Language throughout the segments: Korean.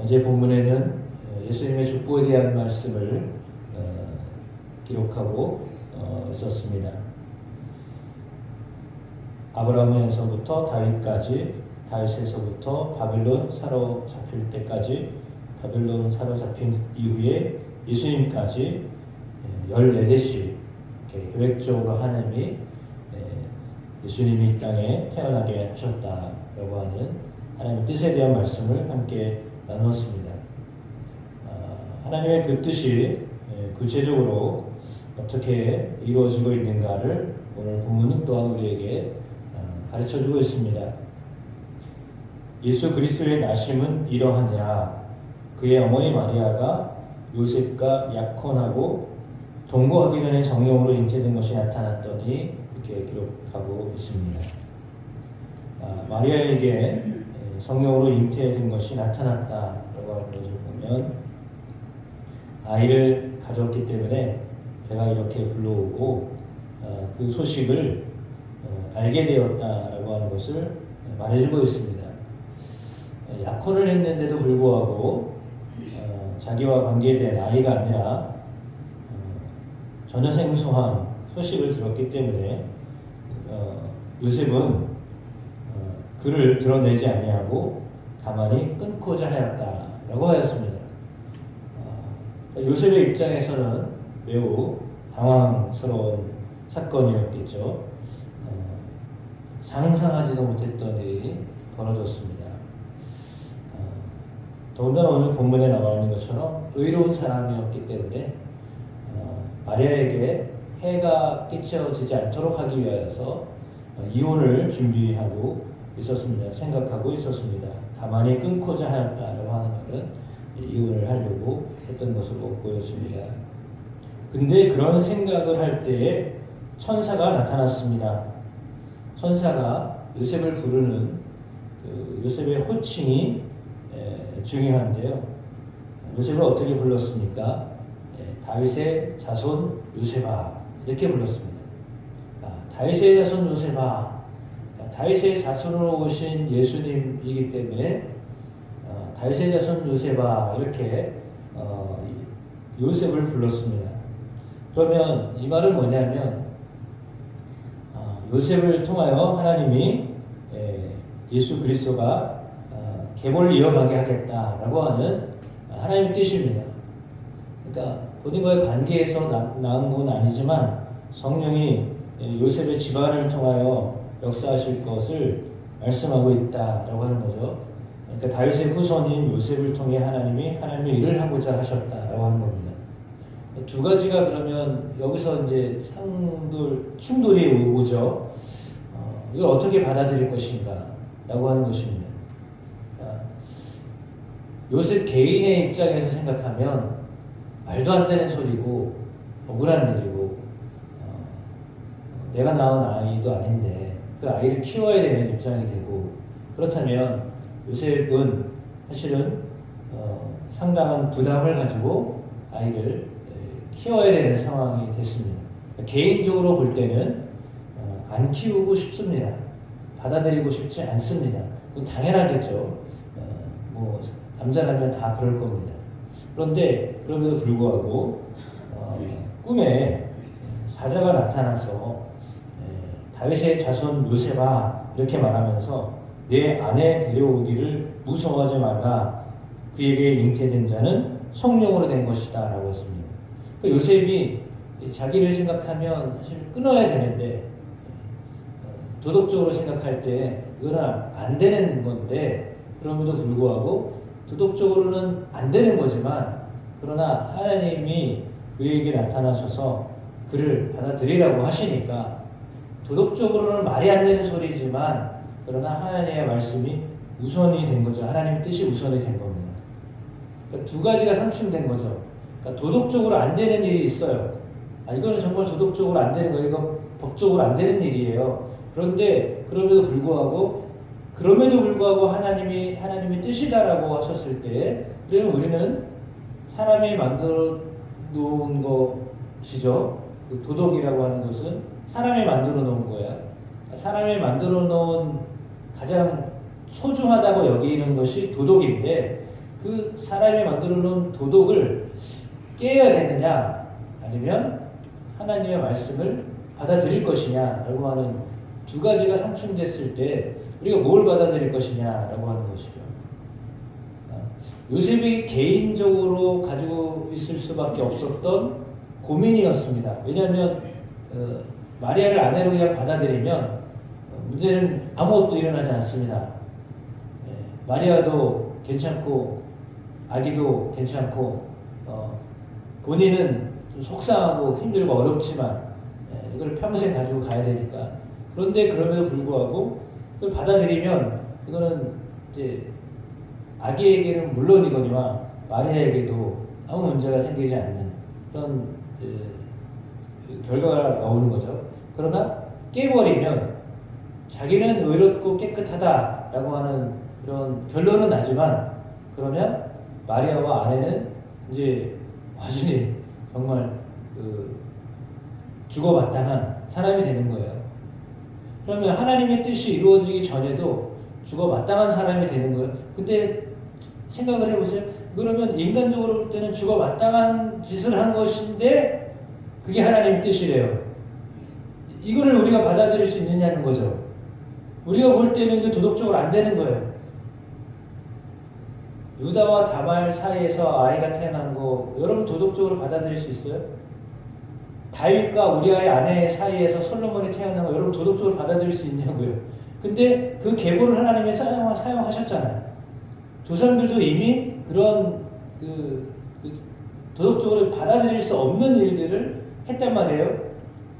어제 본문에는 예수님의 족보에 대한 말씀을 기록하고 있었습니다. 아브라함에서부터 다윗까지, 다윗에서부터 바벨론 사로잡힐 때까지, 바벨론 사로잡힌 이후에 예수님까지 14대씩 계획적으로 하나님이 예수님이 이 땅에 태어나게 하셨다라고 하는 하나님의 뜻에 대한 말씀을 함께 나누었습니다. 하나님의 그 뜻이 구체적으로 어떻게 이루어지고 있는가를 오늘 본문은 또한 우리에게 가르쳐주고 있습니다. 예수 그리스도의 나심은 이러하니라. 그의 어머니 마리아가 요셉과 약혼하고 동거하기 전에 성령으로 잉태된 것이 나타났더니 이렇게 기록하고 있습니다. 마리아에게 성령으로 잉태된 것이 나타났다라고 하는 것을 보면 아이를 가졌기 때문에 배가 이렇게 불러오고 그 소식을 알게 되었다라고 하는 것을 말해주고 있습니다. 약혼을 했는데도 불구하고 자기와 관계된 아이가 아니라 전혀 생소한 소식을 들었기 때문에 요셉은 그를 드러내지 아니하고 가만히 끊고자 하였다라고 하였습니다. 요셉의 입장에서는 매우 당황스러운 사건이었겠죠. 상상하지도 못했던 일이 벌어졌습니다. 더군다나 오늘 본문에 나와 있는 것처럼 의로운 사람이었기 때문에 마리아에게 해가 끼쳐지지 않도록 하기 위하여서 이혼을 준비하고 있었습니다. 생각하고 있었습니다. 가만히 끊고자 하였다라고 하는 말은 이혼을 하려고 했던 것으로 보여집니다. 근데 그런 생각을 할 때에 천사가 나타났습니다. 천사가 요셉을 부르는 요셉의 호칭이 중요한데요. 요셉을 어떻게 불렀습니까? 다윗의 자손 요셉아 이렇게 불렀습니다. 다윗의 자손 요셉아, 다윗의 자손으로 오신 예수님이기 때문에 다윗의 자손 요셉아 이렇게 요셉을 불렀습니다. 그러면 이 말은 뭐냐면 요셉을 통하여 하나님이 예수 그리스도가 계보를 이어가게 하겠다라고 하는 하나님의 뜻입니다. 그러니까 본인과의 관계에서 나온 건 아니지만 성령이 요셉의 집안을 통하여 역사하실 것을 말씀하고 있다라고 하는 거죠. 그러니까 다윗의 후손인 요셉을 통해 하나님이 하나님의 일을 하고자 하셨다라고 하는 겁니다. 두 가지가 그러면 여기서 이제 충돌이 오죠. 이걸 어떻게 받아들일 것인가라고 하는 것입니다. 요셉 개인의 입장에서 생각하면 말도 안 되는 소리고 억울한 일이고 내가 낳은 아이도 아닌데 그 아이를 키워야 되는 입장이 되고 그렇다면 요셉은 사실은 상당한 부담을 가지고 아이를 키워야 되는 상황이 됐습니다. 개인적으로 볼 때는 안 키우고 싶습니다. 받아들이고 싶지 않습니다. 그건 당연하겠죠. 남자라면 다 그럴 겁니다. 그런데 그럼에도 불구하고 꿈에 사자가 나타나서 다윗의 자손 요셉아 이렇게 말하면서 내 아내 데려오기를 무서워하지 말라. 그에게 잉태된 자는 성령으로 된 것이다 라고 했습니다. 그러니까 요셉이 자기를 생각하면 사실 끊어야 되는데 도덕적으로 생각할 때 이거는 안 되는 건데 그럼에도 불구하고 도덕적으로는 안 되는 거지만 그러나 하나님이 그에게 나타나셔서 그를 받아들이라고 하시니까 도덕적으로는 말이 안 되는 소리지만 그러나 하나님의 말씀이 우선이 된 거죠. 하나님의 뜻이 우선이 된 겁니다. 그러니까 두 가지가 상충된 거죠. 그러니까 도덕적으로 안 되는 일이 있어요. 이거는 정말 도덕적으로 안 되는 거예요. 이거 법적으로 안 되는 일이에요. 그런데 그럼에도 불구하고 하나님의 뜻이다라고 하셨을 때, 그러면 우리는 사람이 만들어 놓은 것이죠. 그 도덕이라고 하는 것은 사람이 만들어 놓은 거야. 사람이 만들어 놓은 가장 소중하다고 여기는 것이 도덕인데, 그 사람이 만들어 놓은 도덕을 깨야 되느냐, 아니면 하나님의 말씀을 받아들일 것이냐라고 하는 두 가지가 상충됐을 때 우리가 뭘 받아들일 것이냐라고 하는 것이죠. 요셉이 개인적으로 가지고 있을 수밖에 없었던 고민이었습니다. 왜냐하면 마리아를 아내로 그냥 받아들이면 문제는 아무것도 일어나지 않습니다. 마리아도 괜찮고 아기도 괜찮고 본인은 좀 속상하고 힘들고 어렵지만 이걸 평생 가지고 가야 되니까. 그런데 그럼에도 불구하고 그걸 받아들이면 이거는 이제 아기에게는 물론이거니와 마리아에게도 아무 문제가 생기지 않는 그런 결과가 나오는 거죠. 그러나 깨버리면 자기는 의롭고 깨끗하다라고 하는 그런 결론은 나지만, 그러면 마리아와 아내는 이제 완전히 정말 죽어마땅한 사람이 되는 거예요. 그러면 하나님의 뜻이 이루어지기 전에도 죽어마땅한 사람이 되는 거예요. 근데 생각을 해보세요. 그러면 인간적으로 볼 때는 죽어마땅한 짓을 한 것인데 그게 하나님의 뜻이래요. 이거를 우리가 받아들일 수 있느냐는 거죠. 우리가 볼 때는 이게 도덕적으로 안 되는 거예요. 유다와 다말 사이에서 아이가 태어난 거 여러분 도덕적으로 받아들일 수 있어요? 다윗과 우리아의 아내 사이에서 솔로몬이 태어난 거 여러분 도덕적으로 받아들일 수 있냐고요. 근데 그 계보를 하나님이 사용하셨잖아요. 조상들도 이미 그런 도덕적으로 받아들일 수 없는 일들을 했단 말이에요.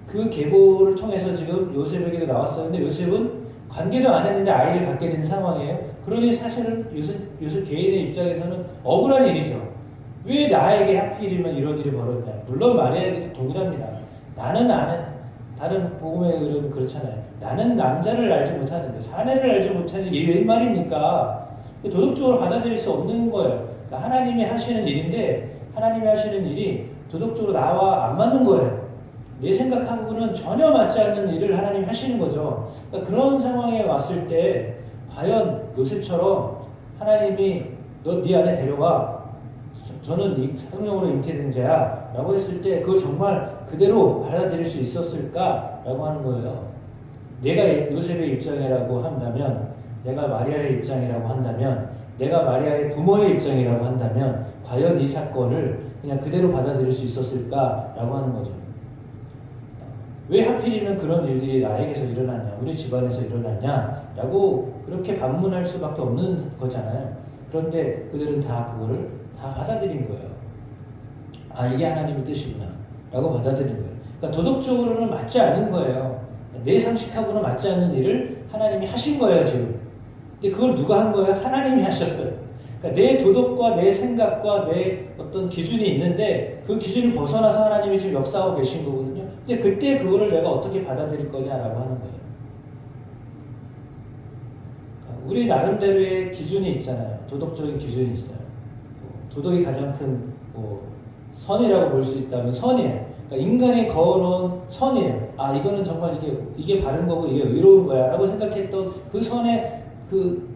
그 계보를 통해서 지금 요셉에게도 나왔어요. 근데 요셉은 관계도 안 했는데 아이를 갖게 된 상황이에요. 그러니 사실은 요셉 개인의 입장에서는 억울한 일이죠. 왜 나에게 하필이면 이런 일이 벌어졌냐. 물론 마리아에게도 동일합니다. 나는 다른 복음의 흐름은 그렇잖아요. 나는 남자를 알지 못하는데 사내를 알지 못하는데 이게 웬 말입니까? 도덕적으로 받아들일 수 없는 거예요. 그러니까 하나님이 하시는 일인데 하나님이 하시는 일이 도덕적으로 나와 안 맞는 거예요. 내 생각하고는 전혀 맞지 않는 일을 하나님이 하시는 거죠. 그러니까 그런 상황에 왔을 때 과연 요셉처럼 하나님이 너 네 안에 데려와, 저는 성령으로 잉태된 자야 라고 했을 때 그걸 정말 그대로 받아들일 수 있었을까 라고 하는 거예요. 내가 요셉의 입장이라고 한다면, 내가 마리아의 입장이라고 한다면, 내가 마리아의 부모의 입장이라고 한다면 과연 이 사건을 그냥 그대로 받아들일 수 있었을까 라고 하는 거죠. 왜 하필이면 그런 일들이 나에게서 일어났냐, 우리 집안에서 일어났냐 라고 그렇게 반문할 수밖에 없는 거잖아요. 그런데 그들은 다 그거를 다 받아들인 거예요. 아, 이게 하나님의 뜻이구나 라고 받아들인 거예요. 그러니까 도덕적으로는 맞지 않은 거예요. 내 상식하고는 맞지 않는 일을 하나님이 하신 거예요, 지금. 근데 그걸 누가 한 거예요? 하나님이 하셨어요. 그러니까 내 도덕과 내 생각과 내 어떤 기준이 있는데 그 기준을 벗어나서 하나님이 지금 역사하고 계신 거거든요. 근데 그때 그거를 내가 어떻게 받아들일 거냐라고 하는 거예요. 우리 나름대로의 기준이 있잖아요. 도덕적인 기준이 있어요. 도덕이 가장 큰 선이라고 볼 수 있다면 선이에요. 그러니까 인간이 거어놓은 선이에요. 아, 이거는 정말 이게 바른 거고 이게 의로운 거야 라고 생각했던 그 선의 그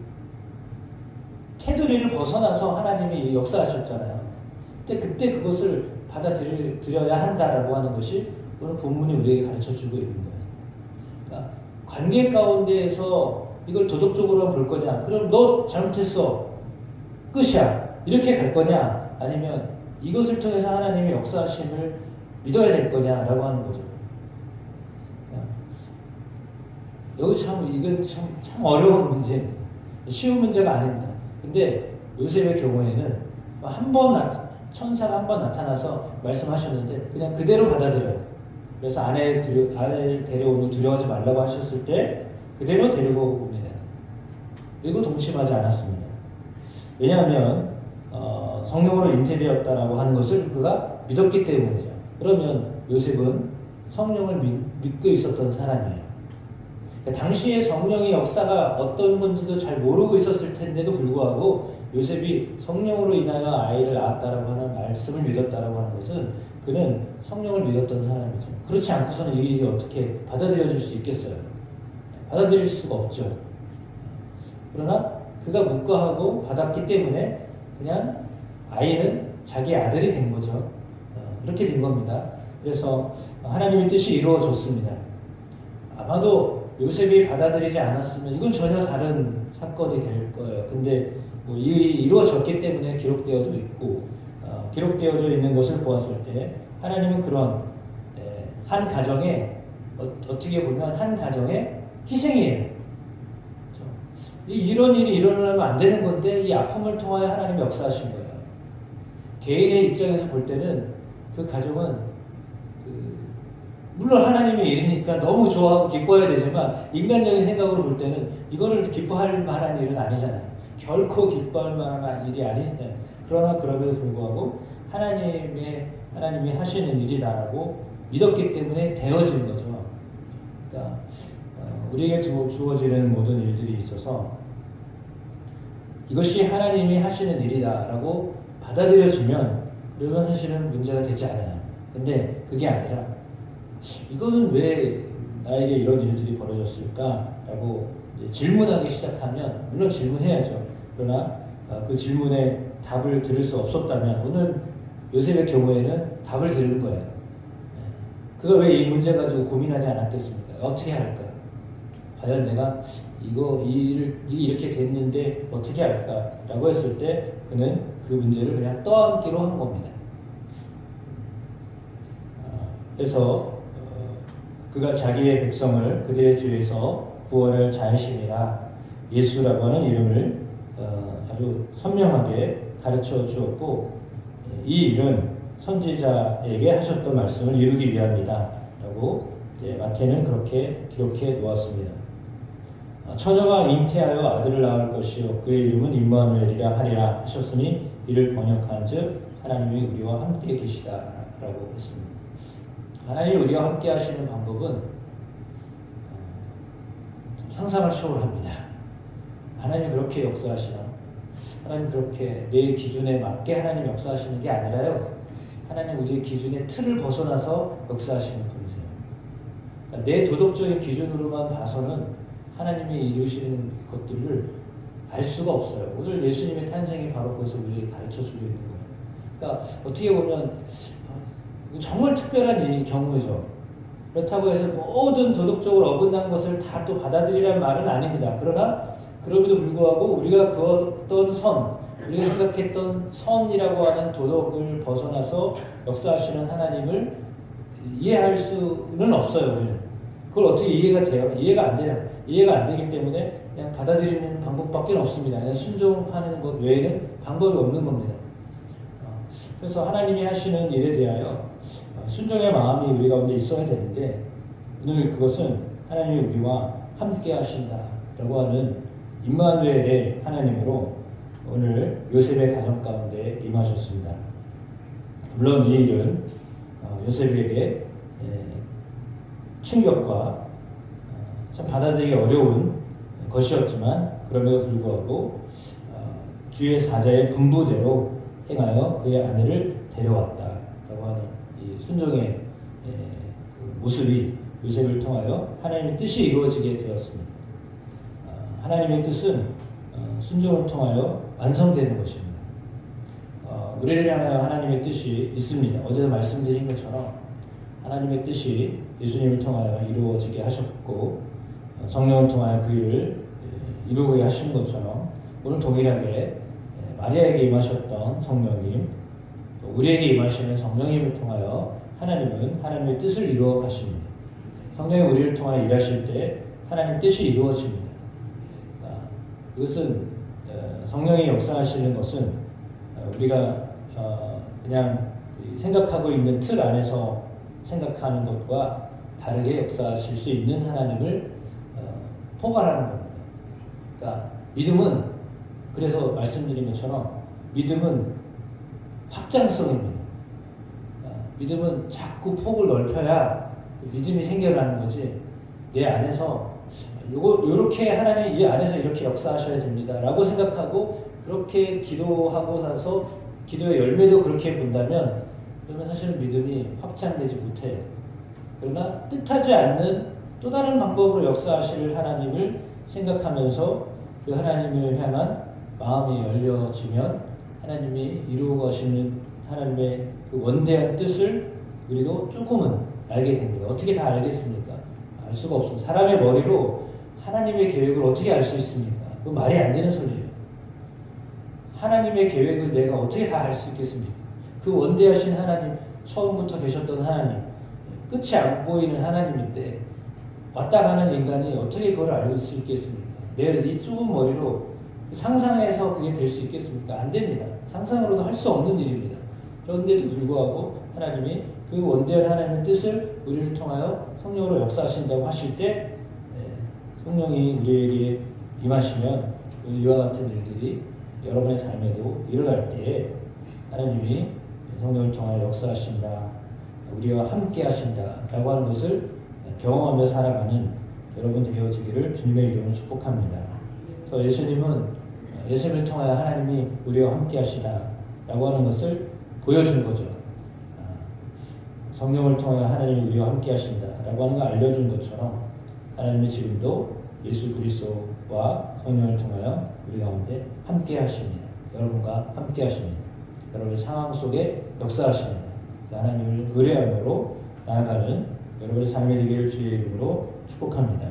테두리를 벗어나서 하나님이 역사하셨잖아요. 근데 그때 그것을 받아들여야 한다라고 하는 것이 오늘 본문이 우리에게 가르쳐주고 있는 거예요. 그러니까 관계 가운데에서 이걸 도덕적으로 볼 거냐? 그럼 너 잘못했어. 끝이야. 이렇게 갈 거냐? 아니면 이것을 통해서 하나님의 역사하심을 믿어야 될 거냐라고 하는 거죠. 여기 이건 참 어려운 문제입니다. 쉬운 문제가 아닙니다. 근데 요셉의 경우에는 천사가 한 번 나타나서 말씀하셨는데 그냥 그대로 받아들여요. 그래서 아내를 데려오면 두려워하지 말라고 하셨을 때 그대로 데리고 옵니다. 그리고 동침하지 않았습니다. 왜냐하면 성령으로 잉태되었다라고 하는 것을 그가 믿었기 때문이죠. 그러면 요셉은 성령을 믿고 있었던 사람이에요. 그러니까 당시에 성령의 역사가 어떤 건지도 잘 모르고 있었을 텐데도 불구하고 요셉이 성령으로 인하여 아이를 낳았다라고 하는 말씀을 믿었다라고 하는 것은 그는 성령을 믿었던 사람이죠. 그렇지 않고서는 이 일이 어떻게 받아들여질 수 있겠어요? 받아들일 수가 없죠. 그러나 그가 묵과하고 받았기 때문에 그냥 아이는 자기 아들이 된 거죠. 이렇게 된 겁니다. 그래서 하나님의 뜻이 이루어졌습니다. 아마도 요셉이 받아들이지 않았으면 이건 전혀 다른 사건이 될 거예요. 근데 뭐 이루어졌기 때문에 기록되어져 있고, 기록되어져 있는 것을 보았을 때 하나님은 그런 한 가정에 어떻게 보면 한 가정의 희생이에요. 이런 일이 일어나면 안 되는 건데 이 아픔을 통하여 하나님이 역사하신 거예요. 개인의 입장에서 볼 때는 그 가정은 물론 하나님의 일이니까 너무 좋아하고 기뻐해야 되지만 인간적인 생각으로 볼 때는 이거를 기뻐할 만한 일은 아니잖아요. 결코 기뻐할 만한 일이 아니잖아요. 그러나 그럼에도 불구하고 하나님이 하시는 일이다라고 믿었기 때문에 되어진 거죠. 그러니까 우리에게 주어지는 모든 일들이 있어서 이것이 하나님이 하시는 일이다라고 받아들여지면 그러면 사실은 문제가 되지 않아요. 근데 그게 아니라 이거는 왜 나에게 이런 일들이 벌어졌을까라고 질문하기 시작하면 물론 질문해야죠. 그러나 그 질문에 답을 들을 수 없었다면 오늘 요셉의 경우에는 답을 들은 거예요. 그가 왜 이 문제 가지고 고민하지 않았겠습니까? 어떻게 할까? 과연 내가 이 일이 이렇게 됐는데 어떻게 할까라고 했을 때 그는 그 문제를 그냥 떠안기로 한 겁니다. 그래서 그가 자기의 백성을 그들의 주에서 구원을 자의심이라 예수라고 하는 이름을 아주 선명하게 가르쳐 주었고 이 일은 선지자에게 하셨던 말씀을 이루기 위함이다 라고 마태는 그렇게 기록해 놓았습니다. 처녀가 잉태하여 아들을 낳을 것이요 그의 이름은 임마누엘이라 하리라 하셨으니 이를 번역한 즉 하나님이 우리와 함께 계시다 라고 했습니다. 하나님이 우리와 함께 하시는 방법은 상상을 초월합니다. 하나님이 그렇게 역사하시나? 하나님 그렇게 내 기준에 맞게 하나님 역사하시는 게 아니라요. 하나님 우리의 기준의 틀을 벗어나서 역사하시는 분이세요. 그러니까 내 도덕적인 기준으로만 봐서는 하나님이 이루시는 것들을 알 수가 없어요. 오늘 예수님의 탄생이 바로 그것을 우리에게 가르쳐주고 있는 거예요. 그러니까 어떻게 보면 정말 특별한 경우죠. 그렇다고 해서 모든 도덕적으로 어긋난 것을 다 또 받아들이라는 말은 아닙니다. 그러나 그럼에도 불구하고 우리가 그었던 우리가 생각했던 선이라고 하는 도덕을 벗어나서 역사하시는 하나님을 이해할 수는 없어요. 우리는 그걸 어떻게 이해가 돼요? 이해가 안 돼요. 이해가 안 되기 때문에 그냥 받아들이는 방법밖에 없습니다. 그냥 순종하는 것 외에는 방법이 없는 겁니다. 그래서 하나님이 하시는 일에 대하여 순종의 마음이 우리 가운데 있어야 되는데 오늘 그것은 하나님이 우리와 함께 하신다라고 하는 임마누엘의 하나님으로 오늘 요셉의 가정 가운데 임하셨습니다. 물론 이 일은 요셉에게 충격과 참 받아들이기 어려운 것이었지만 그럼에도 불구하고 주의 사자의 분부대로 행하여 그의 아내를 데려왔다라고 하는 이 순종의 모습이 요셉을 통하여 하나님의 뜻이 이루어지게 되었습니다. 하나님의 뜻은 순종을 통하여 완성되는 것입니다. 우리를 향하여 하나님의 뜻이 있습니다. 어제도 말씀드린 것처럼 하나님의 뜻이 예수님을 통하여 이루어지게 하셨고 성령을 통하여 그 일을 이루게 하신 것처럼 오늘 동일하게 마리아에게 임하셨던 성령님, 우리에게 임하시는 성령님을 통하여 하나님은 하나님의 뜻을 이루어 가십니다. 성령이 우리를 통하여 일하실 때 하나님의 뜻이 이루어집니다. 이것은 성령이 역사하시는 것은 우리가 그냥 생각하고 있는 틀 안에서 생각하는 것과 다르게 역사하실 수 있는 하나님을 포괄하는 겁니다. 그러니까 믿음은 그래서 말씀드린 것처럼 믿음은 확장성입니다. 믿음은 자꾸 폭을 넓혀야 믿음이 생겨나는 거지 내 안에서 요렇게 하나님 이 안에서 이렇게 역사하셔야 됩니다 라고 생각하고 그렇게 기도하고 나서 기도의 열매도 그렇게 본다면 그러면 사실은 믿음이 확장되지 못해요. 그러나 뜻하지 않는 또 다른 방법으로 역사하실 하나님을 생각하면서 그 하나님을 향한 마음이 열려지면 하나님이 이루어 가시는 하나님의 그 원대한 뜻을 우리도 조금은 알게 됩니다. 어떻게 다 알겠습니까? 알 수가 없습니다. 사람의 머리로 하나님의 계획을 어떻게 알 수 있습니까? 그 말이 안 되는 소리예요. 하나님의 계획을 내가 어떻게 다 알 수 있겠습니까? 그 원대하신 하나님, 처음부터 계셨던 하나님, 끝이 안 보이는 하나님인데 왔다 가는 인간이 어떻게 그걸 알 수 있겠습니까? 내 이 좁은 머리로 상상해서 그게 될 수 있겠습니까? 안 됩니다. 상상으로도 할 수 없는 일입니다. 그런데도 불구하고 하나님이 그 원대한 하나님의 뜻을 우리를 통하여 성령으로 역사하신다고 하실 때 성령이 우리에게 임하시면 이와 같은 일들이 여러분의 삶에도 일어날 때에 하나님이 성령을 통하여 역사하신다, 우리와 함께 하신다라고 하는 것을 경험하며 살아가는 여러분 되어지기를 주님의 이름으로 축복합니다. 그래서 예수님을 통하여 하나님이 우리와 함께 하시다라고 하는 것을 보여준 거죠. 성령을 통하여 하나님이 우리와 함께 하신다라고 하는 걸 알려준 것처럼 하나님이 지금도 예수 그리스도와 성령을 통하여 우리 가운데 함께 하십니다. 여러분과 함께 하십니다. 여러분의 상황 속에 역사하십니다. 하나님을 의뢰함으로 나아가는 여러분의 삶이 되기를 주의 이름으로 축복합니다.